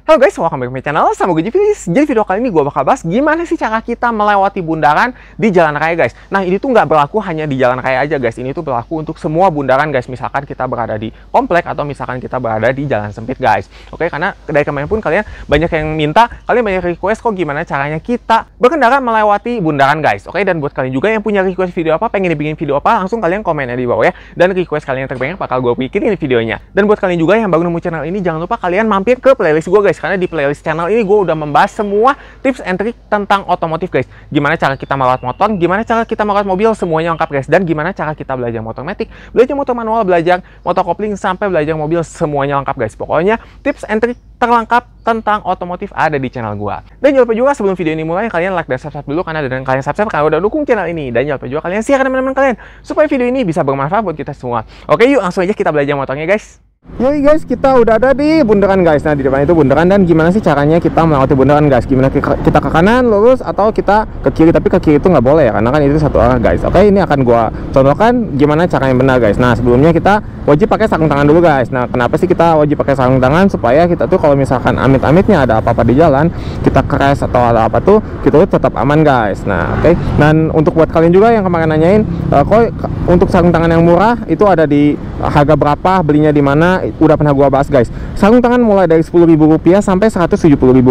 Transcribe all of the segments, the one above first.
Halo guys, welcome back to my channel, sama gue Jivis. Jadi video kali ini gue bakal bahas gimana sih cara kita melewati bundaran di jalan raya guys. Nah ini tuh nggak berlaku hanya di jalan raya aja guys, ini tuh berlaku untuk semua bundaran guys. Misalkan kita berada di komplek atau misalkan kita berada di jalan sempit guys. Oke, karena dari kemarin pun kalian banyak yang minta, kalian banyak request kok gimana caranya kita berkendara melewati bundaran guys. Oke, dan buat kalian juga yang punya request video apa, pengen dibikin video apa, langsung kalian komennya di bawah ya. Dan request kalian yang terbanyak bakal gue bikin videonya. Dan buat kalian juga yang baru nemu channel ini, jangan lupa kalian mampir ke playlist gue guys. Karena di playlist channel ini gue udah membahas semua tips and trick tentang otomotif guys. Gimana cara kita merawat motor, gimana cara kita merawat mobil, semuanya lengkap guys. Dan gimana cara kita belajar motor matic, belajar motor manual, belajar motor kopling, sampai belajar mobil, semuanya lengkap guys. Pokoknya tips and trick terlengkap tentang otomotif ada di channel gua. Dan jangan lupa juga sebelum video ini mulai, kalian like dan subscribe dulu, karena dengan kalian subscribe kalian udah dukung channel ini. Dan jangan lupa juga kalian share ke teman-teman kalian supaya video ini bisa bermanfaat buat kita semua. Oke, yuk langsung aja kita belajar motornya guys. Yoi guys, kita udah ada di bundaran guys. Nah di depan itu bundaran, dan gimana sih caranya kita melewati bundaran guys? Gimana kita ke kanan lurus atau kita ke kiri? Tapi ke kiri itu nggak boleh ya, karena kan itu satu arah guys. Oke, ini akan gua contohkan gimana caranya benar guys. Nah sebelumnya kita wajib pakai sarung tangan dulu guys. Nah kenapa sih kita wajib pakai sarung tangan? Supaya kita tuh kalau misalkan amit-amitnya ada apa-apa di jalan, kita crash atau ada apa tuh, kita tuh tetap aman guys. Nah oke, dan untuk buat kalian juga yang kemarin nanyain, kok untuk sarung tangan yang murah itu ada di harga berapa, belinya di mana, udah pernah gua bahas guys. Sarung tangan mulai dari Rp10.000 sampai Rp170.000.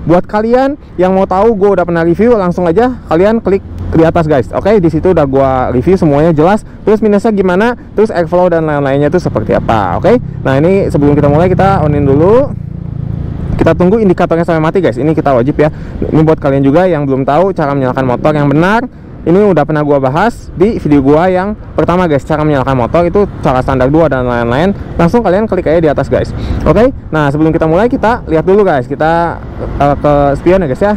Buat kalian yang mau tahu, gua udah pernah review, langsung aja kalian klik di atas guys. Oke, di situ udah gua review semuanya jelas, terus minusnya gimana, terus airflow dan lain-lainnya itu seperti apa. Oke, nah ini sebelum kita mulai, kita onin dulu. Kita tunggu indikatornya sampai mati guys. Ini kita wajib ya. Ini buat kalian juga yang belum tahu cara menyalakan motor yang benar. Ini udah pernah gua bahas di video gua yang pertama guys, cara menyalakan motor itu cara standar 2 dan lain-lain. Langsung kalian klik aja di atas guys. Oke, nah sebelum kita mulai, kita lihat dulu guys. Kita ke spion ya guys ya.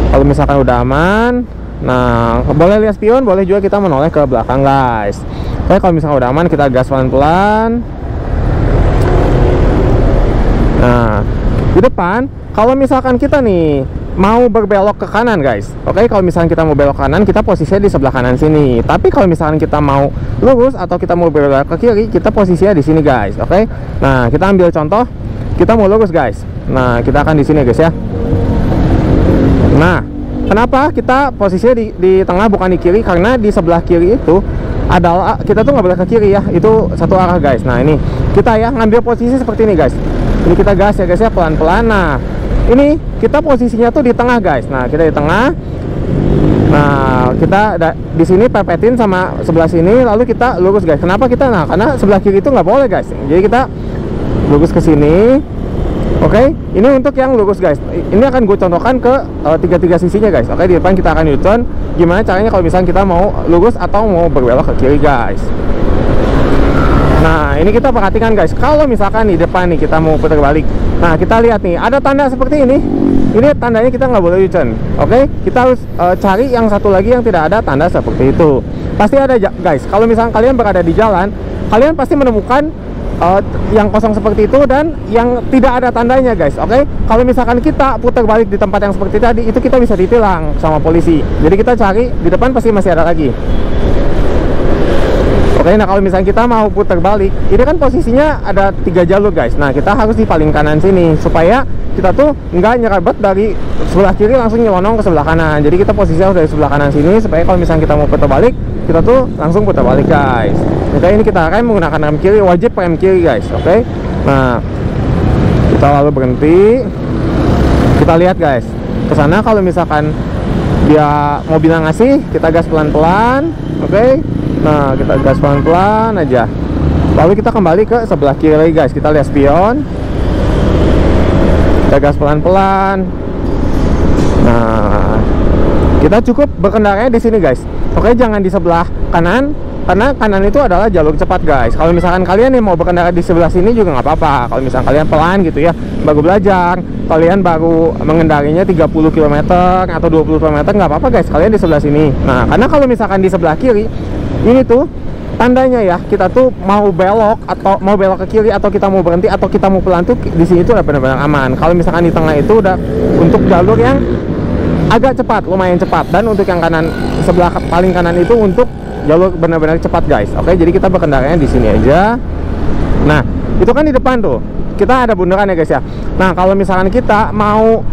Kalau misalkan udah aman, nah boleh lihat spion, boleh juga kita menoleh ke belakang guys. Oke, kalau misalkan udah aman, kita gas pelan-pelan. Nah di depan, kalau misalkan kita nih mau berbelok ke kanan guys. Oke, kalau misalkan kita mau belok kanan, kita posisinya di sebelah kanan sini. Tapi kalau misalkan kita mau lurus atau kita mau berbelok ke kiri, kita posisinya di sini guys. Oke, nah kita ambil contoh, kita mau lurus guys. Nah kita akan di sini guys ya. Nah kenapa kita posisinya di tengah bukan di kiri? Karena di sebelah kiri itu adalah, kita tuh nggak boleh ke kiri ya, itu satu arah guys. Nah ini kita ya ngambil posisi seperti ini guys. Ini kita gas ya guys ya, pelan-pelan. Nah ini kita posisinya tuh di tengah guys. Nah kita di tengah. Nah kita di sini pepetin sama sebelah sini, lalu kita lurus guys. Kenapa kita? Nah karena sebelah kiri itu nggak boleh guys. Jadi kita lurus ke sini. Oke, ini untuk yang lurus guys. Ini akan gue contohkan ke tiga sisinya guys. Oke, di depan kita akan U-turn. Gimana caranya kalau misalnya kita mau lurus atau mau berbelok ke kiri guys. Nah ini kita perhatikan guys, kalau misalkan di depan nih kita mau putar balik, nah kita lihat nih ada tanda seperti ini tandanya kita nggak boleh U-turn. Oke, kita harus cari yang satu lagi yang tidak ada tanda seperti itu. Pasti ada guys, kalau misalkan kalian berada di jalan, kalian pasti menemukan yang kosong seperti itu dan yang tidak ada tandanya guys. Oke, kalau misalkan kita putar balik di tempat yang seperti tadi, itu kita bisa ditilang sama polisi. Jadi kita cari di depan, pasti masih ada lagi. Oke, nah kalau misalnya kita mau putar balik, ini kan posisinya ada 3 jalur guys. Nah kita harus di paling kanan sini, supaya kita tuh nggak nyerabet dari sebelah kiri langsung nyelonong ke sebelah kanan. Jadi kita posisinya harus dari sebelah kanan sini, supaya kalau misalnya kita mau putar balik, kita tuh langsung putar balik guys. Oke, ini kita akan menggunakan rem kiri, wajib rem kiri guys. Oke, nah kita lalu berhenti, kita lihat guys ke sana. Kalau misalkan dia mobilnya ngasih, kita gas pelan-pelan. Oke, nah kita gas pelan-pelan aja, lalu kita kembali ke sebelah kiri guys. Kita lihat spion, kita gas pelan-pelan. Nah kita cukup berkendaranya di sini guys. Oke, jangan di sebelah kanan, karena kanan itu adalah jalur cepat guys. Kalau misalkan kalian nih mau berkendara di sebelah sini juga nggak apa-apa. Kalau misalkan kalian pelan gitu ya, baru belajar, kalian baru mengendarinya 30 km atau 20 km, nggak apa-apa guys, kalian di sebelah sini. Nah karena kalau misalkan di sebelah kiri, ini tuh tandanya ya, kita tuh mau belok atau mau belok ke kiri, atau kita mau berhenti atau kita mau pelan tuh di sini tuh udah benar-benar aman. Kalau misalkan di tengah itu udah untuk jalur yang agak cepat, lumayan cepat. Dan untuk yang kanan, sebelah paling kanan itu untuk jalur benar-benar cepat guys. Oke, jadi kita berkendaranya di sini aja. Nah itu kan di depan tuh kita ada bundaran ya guys ya. Nah, kalau misalkan kita mau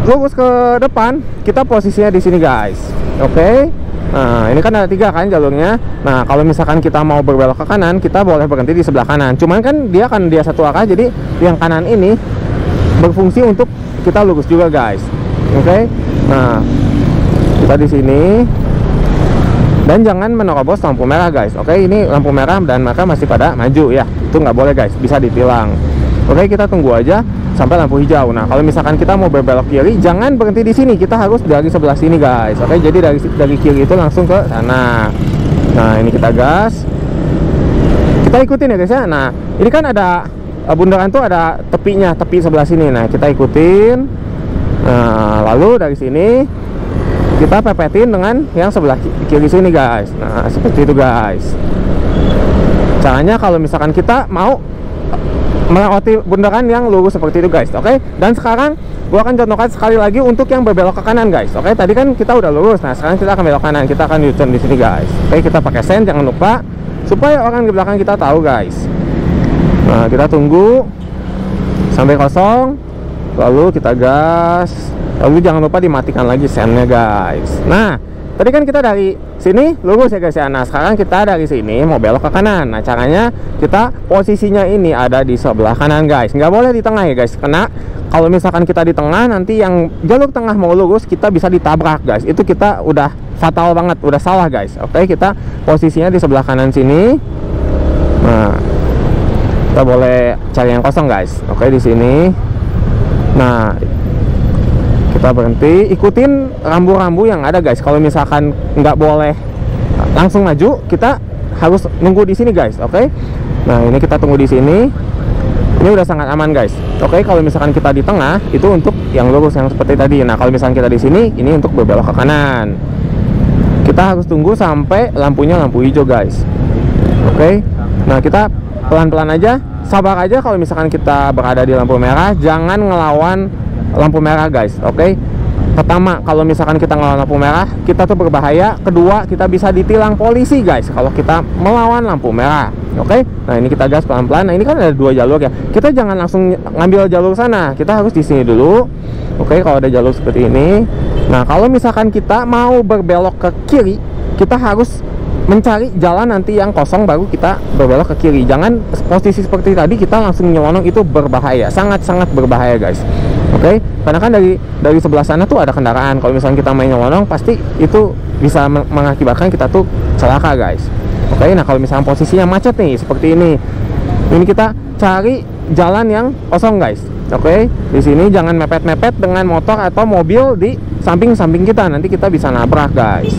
lurus ke depan, kita posisinya di sini guys. Oke. Nah, ini kan ada 3 kan jalurnya. Nah, kalau misalkan kita mau berbelok ke kanan, kita boleh berhenti di sebelah kanan. Cuman kan dia satu arah, jadi yang kanan ini berfungsi untuk kita lurus juga guys. Oke. Nah, kita di sini dan jangan menerobos lampu merah guys. Oke, ini lampu merah dan mereka masih pada maju ya. Itu nggak boleh guys, bisa ditilang. Oke, kita tunggu aja sampai lampu hijau. Nah, kalau misalkan kita mau berbelok kiri, jangan berhenti di sini. Kita harus dari sebelah sini guys. Oke, jadi dari kiri itu langsung ke sana. Nah, ini kita gas. Kita ikutin ya guys ya. Nah, ini kan ada bundaran tuh ada tepinya, tepi sebelah sini. Nah, kita ikutin. Nah, lalu dari sini kita pepetin dengan yang sebelah kiri sini guys. Nah, seperti itu guys. Caranya kalau misalkan kita mau melewati bundaran yang lurus seperti itu guys. Oke. Dan sekarang gua akan contohkan sekali lagi untuk yang berbelok ke kanan guys. Oke, tadi kan kita udah lurus. Nah, sekarang kita akan belok kanan. Kita akan U-turn di sini guys. Oke, kita pakai sen, jangan lupa supaya orang di belakang kita tahu guys. Nah, kita tunggu sampai kosong, lalu kita gas. Lalu jangan lupa dimatikan lagi sennya guys. Nah, tadi kan kita dari sini lurus ya guys ya. Nah, sekarang kita dari sini mau belok ke kanan. Nah, caranya kita posisinya ini ada di sebelah kanan guys. Nggak boleh di tengah ya guys. Karena kalau misalkan kita di tengah, nanti yang jalur tengah mau lurus, kita bisa ditabrak guys. Itu kita udah fatal banget, udah salah guys. Oke, kita posisinya di sebelah kanan sini. Nah, kita boleh cari yang kosong guys. Oke, di sini. Nah, kita berhenti, ikutin rambu-rambu yang ada guys. Kalau misalkan nggak boleh langsung maju, kita harus nunggu di sini guys. Oke. Nah, ini kita tunggu di sini. Ini udah sangat aman guys. Oke, kalau misalkan kita di tengah, itu untuk yang lurus yang seperti tadi. Nah, kalau misalkan kita di sini, ini untuk berbelok ke kanan. Kita harus tunggu sampai lampunya lampu hijau guys. Oke. Nah, kita pelan-pelan aja, sabar aja. Kalau misalkan kita berada di lampu merah, jangan ngelawan lampu merah guys. Oke. Pertama, kalau misalkan kita ngelawan lampu merah, kita tuh berbahaya. Kedua, kita bisa ditilang polisi guys kalau kita melawan lampu merah. Oke. Nah, ini kita gas pelan-pelan. Nah, ini kan ada 2 jalur ya. Kita jangan langsung ngambil jalur sana. Kita harus di sini dulu. Oke, kalau ada jalur seperti ini. Nah, kalau misalkan kita mau berbelok ke kiri, kita harus mencari jalan nanti yang kosong baru kita berbelok ke kiri. Jangan posisi seperti tadi kita langsung nyelonong, itu berbahaya, sangat-sangat berbahaya guys. Oke, karena kan dari sebelah sana tuh ada kendaraan. Kalau misalnya kita main nyelonong, pasti itu bisa mengakibatkan kita tuh celaka guys. Oke, nah kalau misalnya posisinya macet nih seperti ini kita cari jalan yang kosong guys. Oke, di sini jangan mepet-mepet dengan motor atau mobil di samping-samping kita, nanti kita bisa nabrak guys.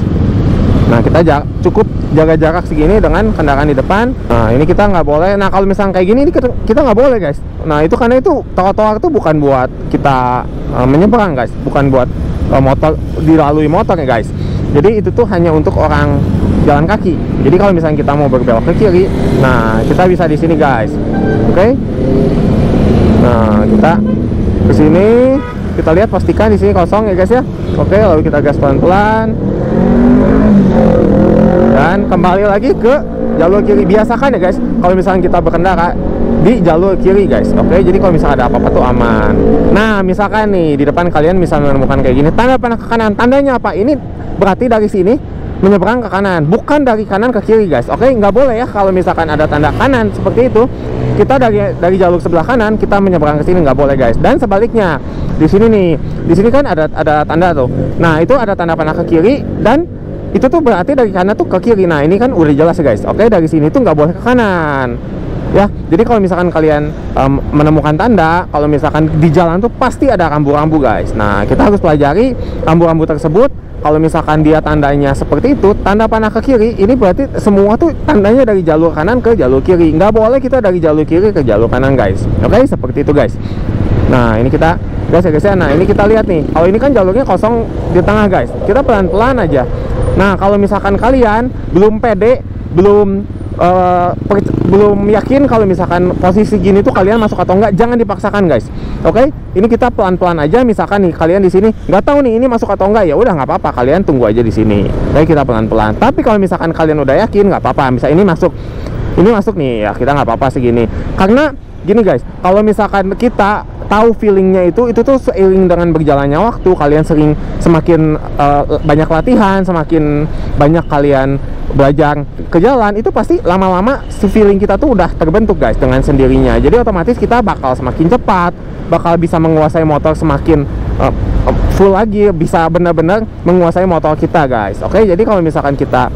Nah, kita cukup jaga jarak segini dengan kendaraan di depan. Nah, ini kita nggak boleh. Nah, kalau misalnya kayak gini kita nggak boleh guys. Nah, itu karena itu trotoar itu bukan buat kita menyeberang guys, bukan buat motor dilalui motor ya guys. Jadi itu tuh hanya untuk orang jalan kaki. Jadi kalau misalnya kita mau berbelok ke kiri, nah kita bisa di sini guys. Oke. Nah, kita ke sini, kita lihat pastikan di sini kosong ya guys ya. Oke, lalu kita gas pelan-pelan. Dan kembali lagi ke jalur kiri. Biasakan ya guys, kalau misalnya kita berkendara di jalur kiri guys. Oke, jadi kalau misalnya ada apa-apa tuh aman. Nah, misalkan nih di depan kalian misalnya menemukan kayak gini, tanda panah ke kanan. Tandanya apa? Ini berarti dari sini menyeberang ke kanan, bukan dari kanan ke kiri guys. Oke, nggak boleh ya kalau misalkan ada tanda kanan seperti itu, kita dari jalur sebelah kanan kita menyeberang ke sini, nggak boleh guys. Dan sebaliknya, di sini nih, di sini kan ada tanda tuh. Nah, itu ada tanda panah ke kiri dan itu tuh berarti dari kanan tuh ke kiri. Nah, ini kan udah jelas ya guys. Oke, dari sini tuh nggak boleh ke kanan ya. Jadi kalau misalkan kalian menemukan tanda, kalau misalkan di jalan tuh pasti ada rambu-rambu guys. Nah, kita harus pelajari rambu-rambu tersebut. Kalau misalkan dia tandanya seperti itu, tanda panah ke kiri, ini berarti semua tuh tandanya dari jalur kanan ke jalur kiri. Nggak boleh kita dari jalur kiri ke jalur kanan guys. Oke, seperti itu guys. Nah, ini kita gas ya guys ya. Nah, ini kita lihat nih, kalau ini kan jalurnya kosong di tengah guys, kita pelan-pelan aja. Nah, kalau misalkan kalian belum pede, belum yakin kalau misalkan posisi gini tuh kalian masuk atau enggak, jangan dipaksakan guys. Oke, ini kita pelan-pelan aja. Misalkan nih kalian di sini nggak tahu nih ini masuk atau enggak, ya udah nggak apa-apa, kalian tunggu aja di sini. Oke, kita pelan-pelan. Tapi kalau misalkan kalian udah yakin, nggak apa-apa. Misal ini masuk nih, ya kita nggak apa-apa segini. Karena gini guys, kalau misalkan kita tahu feelingnya itu tuh seiring dengan berjalannya waktu, kalian semakin banyak latihan, semakin banyak kalian belajar ke jalan, itu pasti lama-lama si feeling kita tuh udah terbentuk guys dengan sendirinya. Jadi otomatis kita bakal semakin cepat, bakal bisa menguasai motor semakin full lagi, bisa benar-benar menguasai motor kita guys. Oke, jadi kalau misalkan kita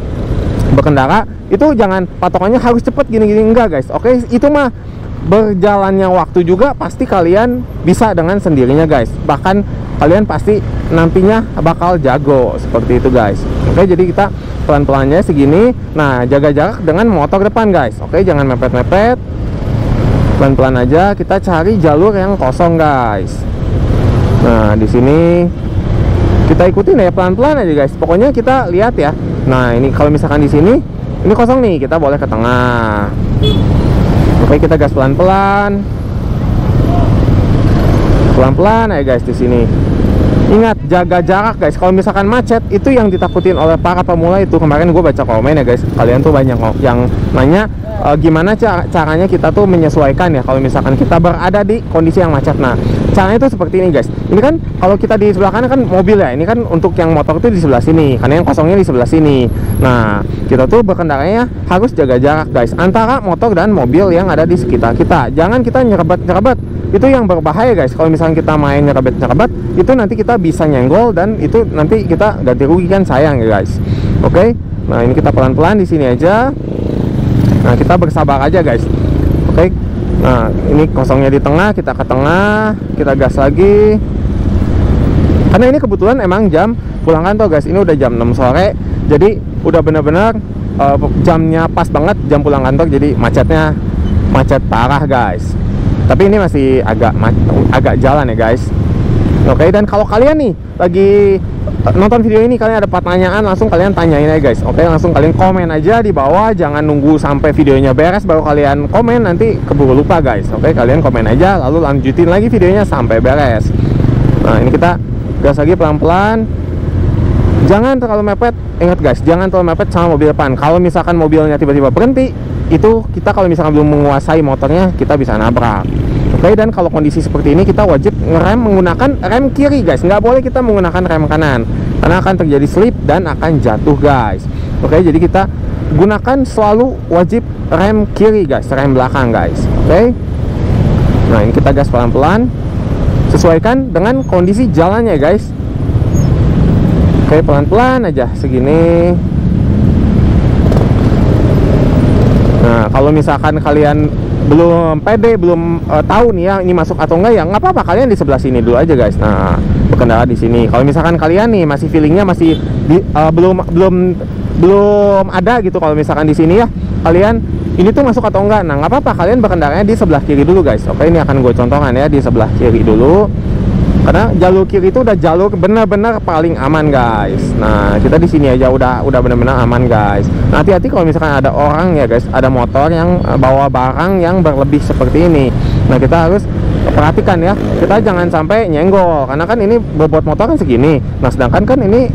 berkendara itu jangan patokannya harus cepet gini-gini, enggak guys. Oke, itu mah berjalannya waktu juga pasti kalian bisa dengan sendirinya guys. Bahkan kalian pasti nantinya bakal jago seperti itu guys. Oke, jadi kita pelan-pelannya segini. Nah, jaga jarak dengan motor depan guys. Oke, jangan mepet-mepet, pelan-pelan aja. Kita cari jalur yang kosong guys. Nah, di sini kita ikutin ya pelan-pelan aja guys. Pokoknya kita lihat ya. Nah, ini kalau misalkan di sini ini kosong nih, kita boleh ke tengah. Oke, kita gas pelan-pelan. Pelan-pelan aja guys di sini. Ingat, jaga jarak guys. Kalau misalkan macet, itu yang ditakutin oleh para pemula itu. Kemarin gue baca komen ya guys. Kalian tuh banyak yang nanya gimana caranya kita tuh menyesuaikan ya kalau misalkan kita berada di kondisi yang macet. Nah, caranya itu seperti ini guys. Ini kan kalau kita di sebelah kanan kan mobil ya. Ini kan untuk yang motor itu di sebelah sini, karena yang kosongnya di sebelah sini. Nah, kita tuh berkendaranya harus jaga jarak guys antara motor dan mobil yang ada di sekitar kita. Jangan kita nyerobot. Itu yang berbahaya guys. Kalau misalnya kita main nyerobot, itu nanti kita bisa nyenggol dan itu nanti kita ganti rugi kan, sayang ya guys. Oke. Nah, ini kita pelan-pelan di sini aja. Nah, kita bersabar aja guys. Oke. Nah, ini kosongnya di tengah, kita ke tengah, kita gas lagi. Karena ini kebetulan emang jam pulang kantor guys. Ini udah jam 6 sore. Jadi udah benar-benar jamnya pas banget jam pulang kantor. Jadi macetnya macet parah guys. Tapi ini masih agak jalan ya guys. Oke, dan kalau kalian nih lagi nonton video ini, kalian ada pertanyaan, langsung kalian tanyain aja guys. Oke, langsung kalian komen aja di bawah. Jangan nunggu sampai videonya beres baru kalian komen, nanti keburu lupa guys. Oke, kalian komen aja lalu lanjutin lagi videonya sampai beres. Nah, ini kita gas lagi pelan-pelan. Jangan terlalu mepet. Ingat guys, jangan terlalu mepet sama mobil depan. Kalau misalkan mobilnya tiba-tiba berhenti, itu kita kalau misalkan belum menguasai motornya, kita bisa nabrak. Oke, dan kalau kondisi seperti ini kita wajib ngerem menggunakan rem kiri guys. Nggak boleh kita menggunakan rem kanan, karena akan terjadi slip dan akan jatuh guys. Oke, jadi kita gunakan selalu wajib rem kiri guys, rem belakang guys. Oke. Nah, ini kita gas pelan-pelan, sesuaikan dengan kondisi jalannya guys. Oke, pelan-pelan aja segini. Nah, kalau misalkan kalian belum pede, belum tahu nih ya ini masuk atau enggak, ya nggak apa-apa, kalian di sebelah sini dulu aja guys. Nah, berkendara di sini. Kalau misalkan kalian nih masih feelingnya masih belum ada gitu, kalau misalkan di sini ya kalian ini tuh masuk atau enggak, nah nggak apa-apa, kalian berkendaranya di sebelah kiri dulu guys. Oke, ini akan gue contohkan ya di sebelah kiri dulu. Karena jalur kiri itu udah jalur benar-benar paling aman guys. Nah, kita di sini aja udah benar-benar aman guys. Nah, hati-hati kalau misalkan ada orang ya guys, ada motor yang bawa barang yang berlebih seperti ini. Nah, kita harus perhatikan ya, kita jangan sampai nyenggol, karena kan ini bobot motor kan segini. Nah, sedangkan kan ini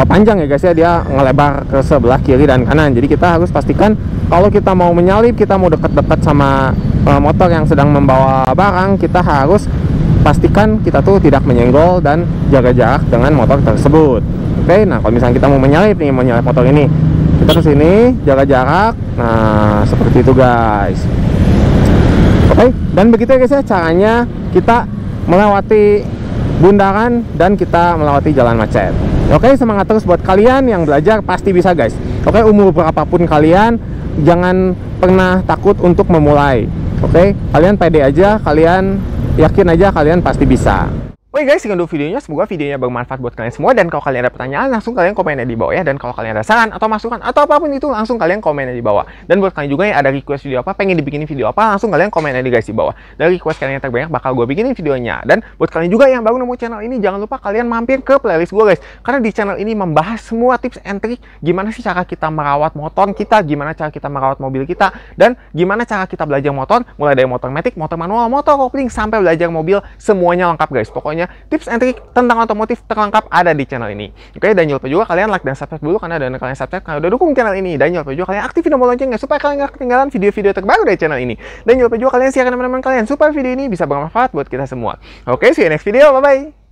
panjang ya guys ya, dia ngelebar ke sebelah kiri dan kanan. Jadi kita harus pastikan kalau kita mau menyalip, kita mau dekat-dekat sama motor yang sedang membawa barang, kita harus pastikan kita tuh tidak menyenggol dan jaga jarak dengan motor tersebut. Oke, nah kalau misalnya kita mau menyalip motor ini, kita ke sini jaga jarak. Nah, seperti itu guys. Oke, dan begitu ya guys ya caranya kita melewati bundaran dan kita melewati jalan macet. Oke, semangat terus buat kalian yang belajar, pasti bisa guys. Oke, umur berapapun kalian, jangan pernah takut untuk memulai. Oke, kalian pede aja, kalian yakin aja, kalian pasti bisa. Oke guys, sekian dulu videonya. Semoga videonya bermanfaat buat kalian semua. Dan kalau kalian ada pertanyaan, langsung kalian komennya di bawah ya. Dan kalau kalian ada saran atau masukan atau apapun itu, langsung kalian komennya di bawah. Dan buat kalian juga yang ada request video apa, pengen dibikinin video apa, langsung kalian komennya di guys di bawah. Dari request kalian yang terbanyak bakal gue bikinin videonya. Dan buat kalian juga yang baru nemu channel ini, jangan lupa kalian mampir ke playlist gue guys. Karena di channel ini membahas semua tips and trik gimana sih cara kita merawat motor kita, gimana cara kita merawat mobil kita, dan gimana cara kita belajar motor, mulai dari motor matic, motor manual, motor kopling, sampai belajar mobil, semuanya lengkap guys. Pokoknya pokoknya tips and trik tentang otomotif terlengkap ada di channel ini. Oke, dan jangan lupa juga kalian like dan subscribe dulu karena dengan kalian subscribe kalian udah dukung channel ini. Dan jangan lupa juga kalian aktifin tombol loncengnya supaya kalian gak ketinggalan video-video terbaru dari channel ini. Dan jangan lupa juga kalian share ke teman-teman kalian supaya video ini bisa bermanfaat buat kita semua. Oke, see you next video, bye-bye.